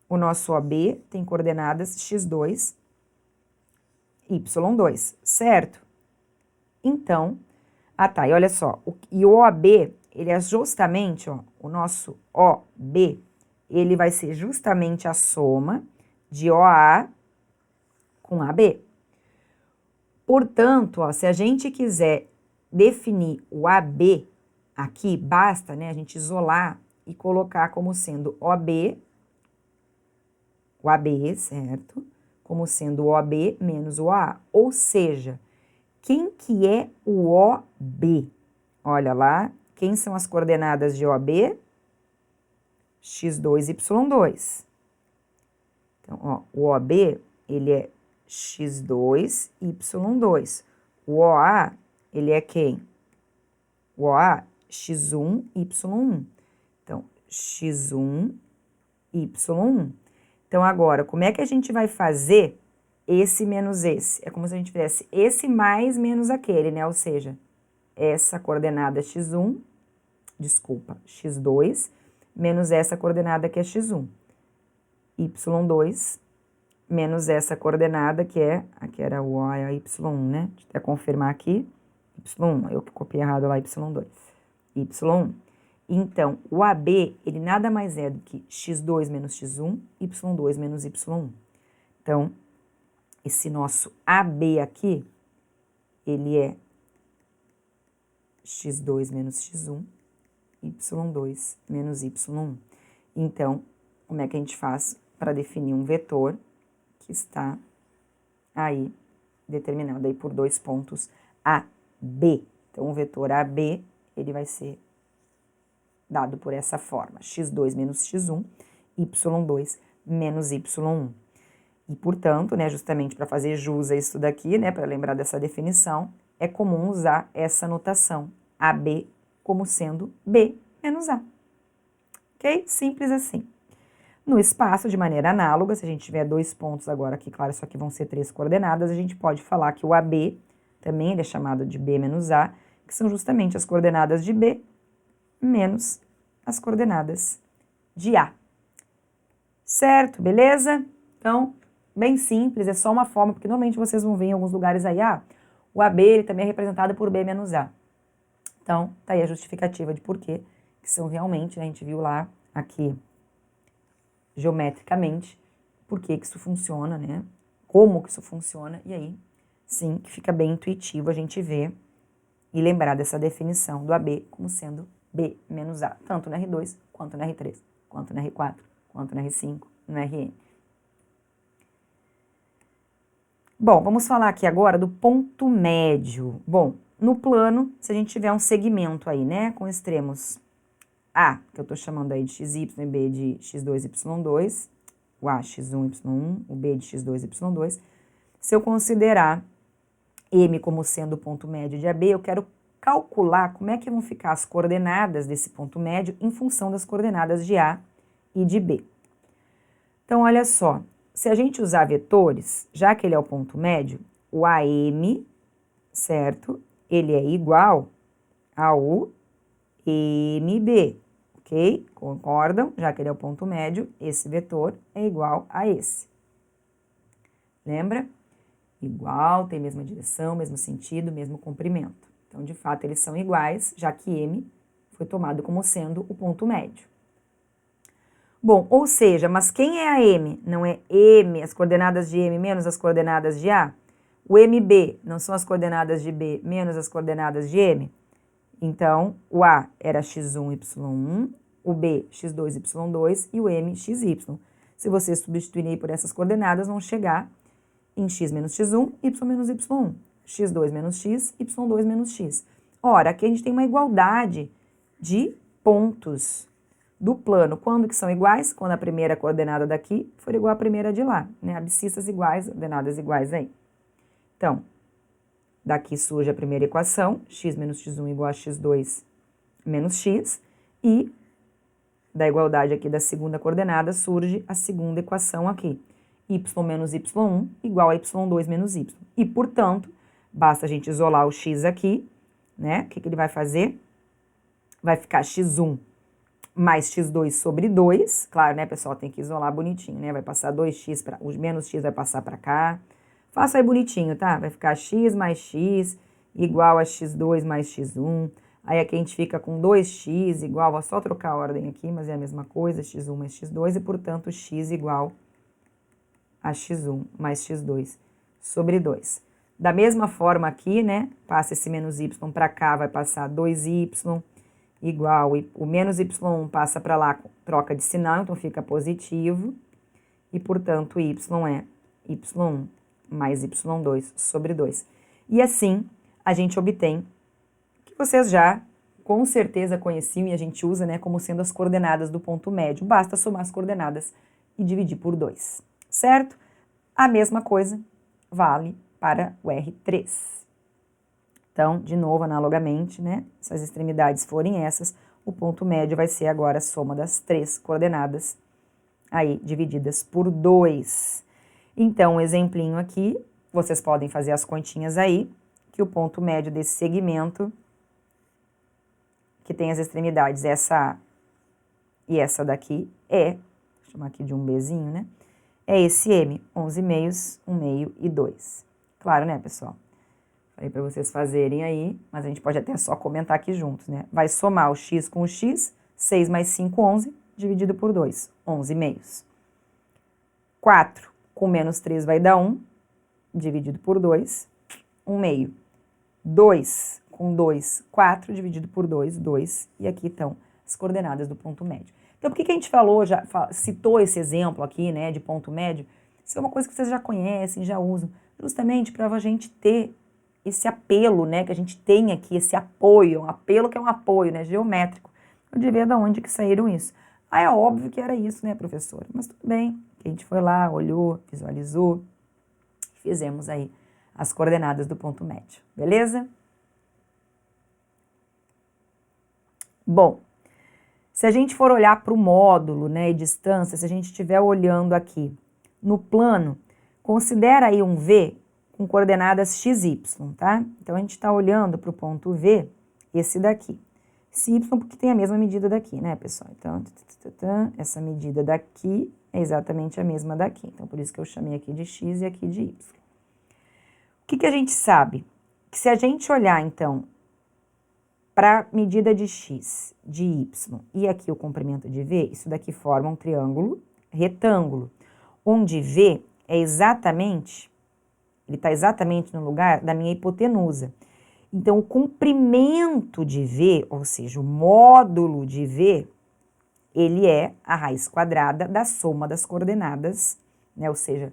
S1: o nosso OB, tem coordenadas x2, y2, certo? Então, e olha só, e o OB, ele é justamente, ó, o nosso OB, ele vai ser justamente a soma de OA com AB. Portanto, ó, se a gente quiser definir o AB aqui, basta, né, a gente isolar e colocar como sendo OB, o AB, certo? Como sendo o OB menos o OA. Ou seja, quem que é o OB? Olha lá, quem são as coordenadas de OB? x2, y2. Então, ó, o OB, ele é x2, y2. O OA, ele é quem? O OA, x1, y1. Então, x1, y1. Então, agora, como é que a gente vai fazer esse menos esse? É como se a gente fizesse esse mais menos aquele, né? Ou seja, essa coordenada x1, x2, menos essa coordenada que é x1. y2, menos essa coordenada que é, aqui era o O e a y1, né? Deixa eu até confirmar aqui. y1, eu que copiei errado lá, y2. y1. Então, o AB, ele nada mais é do que x2 menos x1, y2 menos y1. Então, esse nosso AB aqui, ele é x2 menos x1, y2 menos y1. Então, como é que a gente faz para definir um vetor que está aí determinado aí por 2 pontos AB? Então, o vetor AB, ele vai ser dado por essa forma, x2 menos x1, y2 menos y1. E, portanto, né, justamente para fazer jus a isso daqui, né, para lembrar dessa definição, é comum usar essa notação, AB como sendo B menos A. Ok? Simples assim. No espaço, de maneira análoga, se a gente tiver 2 pontos agora aqui, claro, isso aqui vão ser 3 coordenadas, a gente pode falar que o AB, também ele é chamado de B menos A, que são justamente as coordenadas de B menos as coordenadas de A. Certo? Beleza? Então, bem simples, é só uma forma, porque normalmente vocês vão ver em alguns lugares aí, o AB ele também é representado por B menos A. Então, tá aí a justificativa de porquê, que são realmente, né, a gente viu lá, aqui, geometricamente, por que isso funciona, né, como que isso funciona, e aí, sim, que fica bem intuitivo a gente ver e lembrar dessa definição do AB como sendo B menos A, tanto no R2, quanto no R3, quanto no R4, quanto no R5, no Rn. Bom, vamos falar aqui agora do ponto médio. Bom, no plano, se a gente tiver um segmento aí, né, com extremos A, que eu tô chamando aí de XY e B de X2, Y2, o A, X1, Y1, o B de X2, Y2, se eu considerar M como sendo o ponto médio de AB, eu quero calcular como é que vão ficar as coordenadas desse ponto médio em função das coordenadas de A e de B. Então, olha só, se a gente usar vetores, já que ele é o ponto médio, o AM, certo? Ele é igual ao MB, ok? Concordam? Já que ele é o ponto médio, esse vetor é igual a esse. Lembra? Igual, tem mesma direção, mesmo sentido, mesmo comprimento. Então, de fato, eles são iguais, já que M foi tomado como sendo o ponto médio. Bom, ou seja, mas quem é a M? Não é M, as coordenadas de M menos as coordenadas de A? O MB não são as coordenadas de B menos as coordenadas de M? Então, o A era x1, y1, o B x2, y2 e o M xy. Se você substituir por essas coordenadas, vão chegar em x menos x1, y menos y1, x2 menos x, y2 menos x. Ora, aqui a gente tem uma igualdade de pontos do plano. Quando que são iguais? Quando a primeira coordenada daqui for igual à primeira de lá, né? Abscissas iguais, ordenadas iguais aí. Então, daqui surge a primeira equação, x menos x1 igual a x2 menos x, e da igualdade aqui da segunda coordenada surge a segunda equação aqui, y menos y1 igual a y2 menos y. E, portanto, basta a gente isolar o x aqui, né? O que ele vai fazer? Vai ficar x1 mais x2 sobre 2, claro, né, pessoal, tem que isolar bonitinho, né? Vai passar 2x, o menos x vai passar para cá. Faça aí bonitinho, tá? Vai ficar x mais x igual a x2 mais x1. Aí aqui a gente fica com 2x igual, vou só trocar a ordem aqui, mas é a mesma coisa, x1 mais x2, e portanto x igual a x1 mais x2 sobre 2. Da mesma forma aqui, né, passa esse menos y para cá, vai passar 2y igual, o menos y1 passa para lá, troca de sinal, então fica positivo, e portanto y é y1 mais y2 sobre 2. E assim a gente obtém que vocês já com certeza conheciam e a gente usa, né, como sendo as coordenadas do ponto médio. Basta somar as coordenadas e dividir por 2, certo? A mesma coisa vale para o R3. Então, de novo, analogamente, né, se as extremidades forem essas, o ponto médio vai ser agora a soma das 3 coordenadas aí divididas por 2. Então, um exemplinho aqui, vocês podem fazer as continhas aí, que o ponto médio desse segmento, que tem as extremidades essa A e essa daqui, vou chamar aqui de um Bzinho, né? É esse M, 11 meios, 1 meio e 2. Claro, né, pessoal? Falei para vocês fazerem aí, mas a gente pode até só comentar aqui juntos, né? Vai somar o x com o x, 6 mais 5, 11, dividido por 2, 11 meios. 4 com menos 3 vai dar 1, dividido por 2, 1 meio. 2 com 2, 4, dividido por 2, 2. E aqui estão as coordenadas do ponto médio. Então, por que a gente citou esse exemplo aqui, né, de ponto médio? Isso é uma coisa que vocês já conhecem, já usam, justamente para a gente ter esse apelo, né, que a gente tem aqui, esse apoio, um apelo que é um apoio, né, geométrico. Eu devia ver de onde que saíram isso. Ah, é óbvio que era isso, né, professora? Mas tudo bem, a gente foi lá, olhou, visualizou, fizemos aí as coordenadas do ponto médio, beleza? Bom, se a gente for olhar para o módulo, né, e distância, se a gente estiver olhando aqui no plano, considera aí um V com coordenadas x, y, tá? Então, a gente está olhando para o ponto V, esse daqui. Esse y porque tem a mesma medida daqui, né, pessoal? Então, essa medida daqui é exatamente a mesma daqui. Então, por isso que eu chamei aqui de x e aqui de y. O que a gente sabe? Que se a gente olhar, então, para a medida de x, de y e aqui o comprimento de v, isso daqui forma um triângulo retângulo, onde v é exatamente, ele está exatamente no lugar da minha hipotenusa. Então, o comprimento de v, ou seja, o módulo de v, ele é a raiz quadrada da soma das coordenadas, né? Ou seja,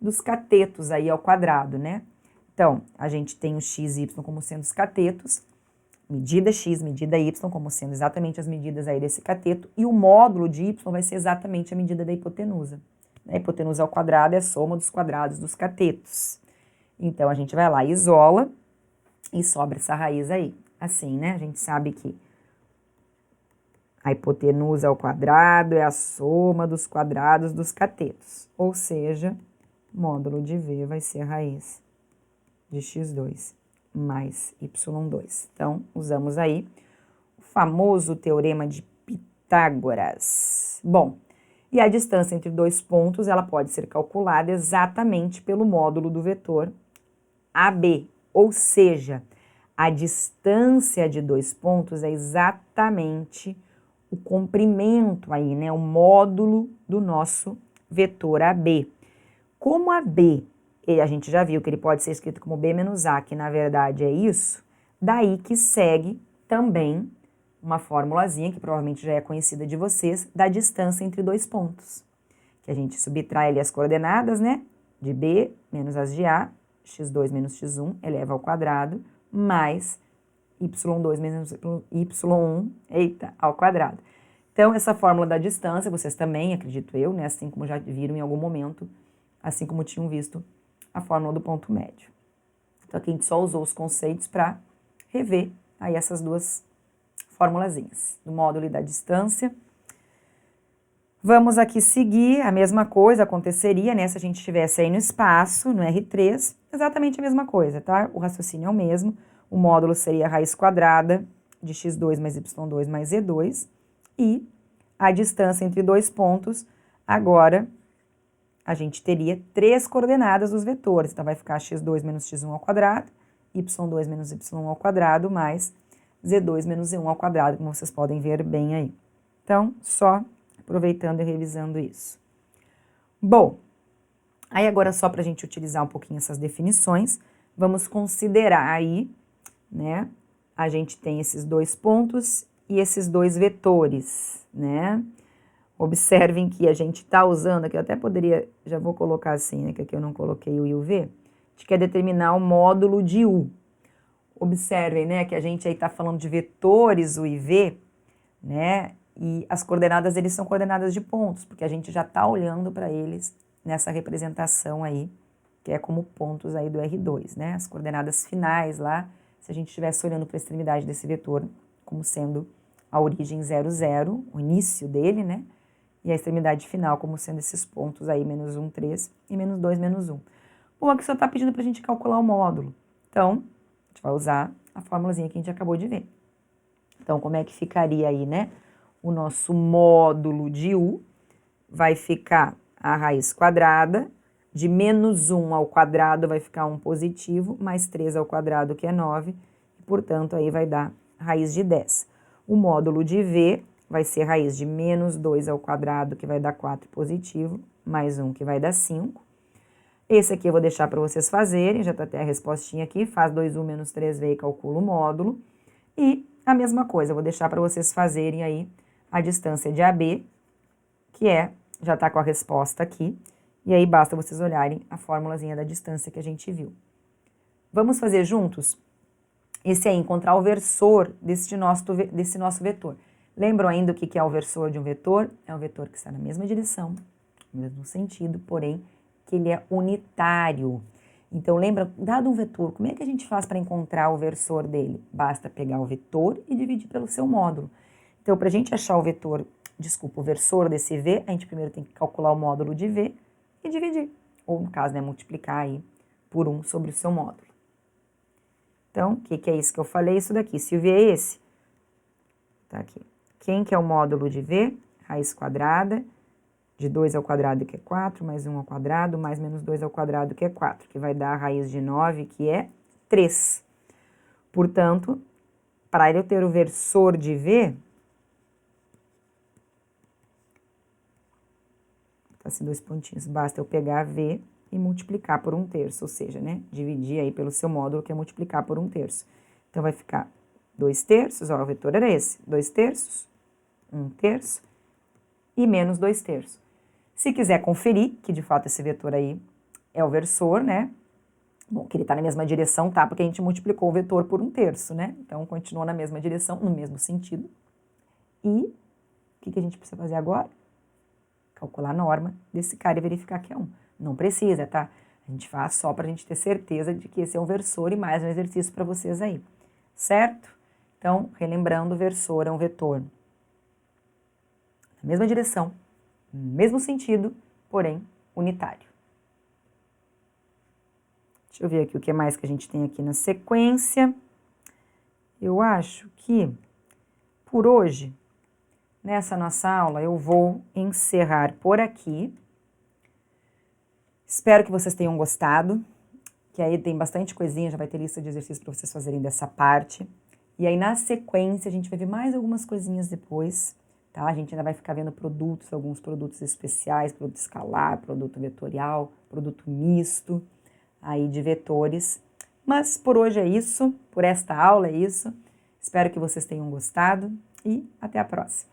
S1: dos catetos aí ao quadrado, né? Então, a gente tem o x e y como sendo os catetos, medida x, medida y como sendo exatamente as medidas aí desse cateto, e o módulo de y vai ser exatamente a medida da hipotenusa. A hipotenusa ao quadrado é a soma dos quadrados dos catetos. Então, a gente vai lá e isola e sobra essa raiz aí. Assim, né? A gente sabe que a hipotenusa ao quadrado é a soma dos quadrados dos catetos. Ou seja, módulo de v vai ser a raiz de x2 mais y2. Então, usamos aí o famoso teorema de Pitágoras. Bom, e a distância entre dois pontos, ela pode ser calculada exatamente pelo módulo do vetor AB, ou seja, a distância de dois pontos é exatamente o comprimento aí, né, o módulo do nosso vetor AB. Como AB, a gente já viu que ele pode ser escrito como B menos A, que na verdade é isso, daí que segue também uma formulazinha, que provavelmente já é conhecida de vocês, da distância entre dois pontos, que a gente subtrai ali as coordenadas, né? De B menos as de A, x2 menos x1 eleva ao quadrado, mais y2 menos y1, ao quadrado. Então, essa fórmula da distância, vocês também, acredito eu, né? Assim como já viram em algum momento, assim como tinham visto a fórmula do ponto médio. Então, aqui a gente só usou os conceitos para rever aí essas duas formulazinhas, do módulo e da distância. Vamos aqui seguir, a mesma coisa aconteceria, né, se a gente estivesse aí no espaço, no R3, exatamente a mesma coisa, tá? O raciocínio é o mesmo, o módulo seria a raiz quadrada de x2 mais y2 mais z2, e a distância entre dois pontos, agora, a gente teria 3 coordenadas dos vetores, então vai ficar x2 menos x1 ao quadrado, y2 menos y1 ao quadrado, mais z2 menos z1 ao quadrado, como vocês podem ver bem aí. Então, só aproveitando e revisando isso. Bom, aí agora só para a gente utilizar um pouquinho essas definições, vamos considerar aí, né, a gente tem esses dois pontos e esses dois vetores, né? Observem que a gente está usando, aqui eu até poderia, já vou colocar assim, né, que aqui eu não coloquei o I e o V, a gente quer determinar o módulo de U. Observem, né, que a gente aí está falando de vetores U e V, né, e as coordenadas, eles são coordenadas de pontos, porque a gente já está olhando para eles nessa representação aí, que é como pontos aí do R2, né, as coordenadas finais lá, se a gente estivesse olhando para a extremidade desse vetor, como sendo a origem 0, 0, o início dele, né, e a extremidade final como sendo esses pontos aí, menos 1, 3 e menos 2, menos 1. Bom, aqui só está pedindo para a gente calcular o módulo. Então, a gente vai usar a formulazinha que a gente acabou de ver. Então, como é que ficaria aí, né? O nosso módulo de U vai ficar a raiz quadrada, de menos 1 ao quadrado vai ficar 1 positivo, mais 3 ao quadrado, que é 9, e, portanto, aí vai dar raiz de 10. O módulo de V vai ser raiz de menos 2 ao quadrado, que vai dar 4 positivo, mais 1, que vai dar 5. Esse aqui eu vou deixar para vocês fazerem, já está até a respostinha aqui, faz 2u menos 3v e calcula o módulo. E a mesma coisa, eu vou deixar para vocês fazerem aí a distância de AB, que já está com a resposta aqui, e aí basta vocês olharem a formulazinha da distância que a gente viu. Vamos fazer juntos? Esse é encontrar o versor desse nosso vetor. Lembram ainda o que é o versor de um vetor? É um vetor que está na mesma direção, no mesmo sentido, porém que ele é unitário. Então, lembra, dado um vetor, como é que a gente faz para encontrar o versor dele? Basta pegar o vetor e dividir pelo seu módulo. Então, para a gente achar o versor desse V, a gente primeiro tem que calcular o módulo de V e dividir. Ou, no caso, né, multiplicar aí por 1 sobre o seu módulo. Então, o que é isso que eu falei? Isso daqui. Se o V é esse, tá aqui. Quem que é o módulo de V? Raiz quadrada de 2 ao quadrado, que é 4, mais 1 ao quadrado, mais menos 2 ao quadrado, que é 4, que vai dar a raiz de 9, que é 3. Portanto, para eu ter o versor de V, tá assim, 2 pontinhos, basta eu pegar V e multiplicar por 1/3, ou seja, né, dividir aí pelo seu módulo, que é multiplicar por 1/3. Então, vai ficar 2/3, ó, o vetor era esse, 2/3, 1/3 e menos 2/3. Se quiser conferir, que de fato esse vetor aí é o versor, né, bom, que ele tá na mesma direção, tá, porque a gente multiplicou o vetor por 1/3, né, então continua na mesma direção, no mesmo sentido. E o que a gente precisa fazer agora? Calcular a norma desse cara e verificar que é 1. Não precisa, tá? A gente faz só para a gente ter certeza de que esse é um versor e mais um exercício para vocês aí, certo? Então, relembrando, o versor é um vetor na mesma direção, no mesmo sentido, porém unitário. Deixa eu ver aqui o que mais que a gente tem aqui na sequência. Eu acho que, por hoje, nessa nossa aula, eu vou encerrar por aqui. Espero que vocês tenham gostado, que aí tem bastante coisinha, já vai ter lista de exercícios para vocês fazerem dessa parte. E aí, na sequência, a gente vai ver mais algumas coisinhas depois, tá? A gente ainda vai ficar vendo produtos, alguns produtos especiais, produto escalar, produto vetorial, produto misto, aí de vetores. Mas por hoje é isso, por esta aula é isso. Espero que vocês tenham gostado e até a próxima.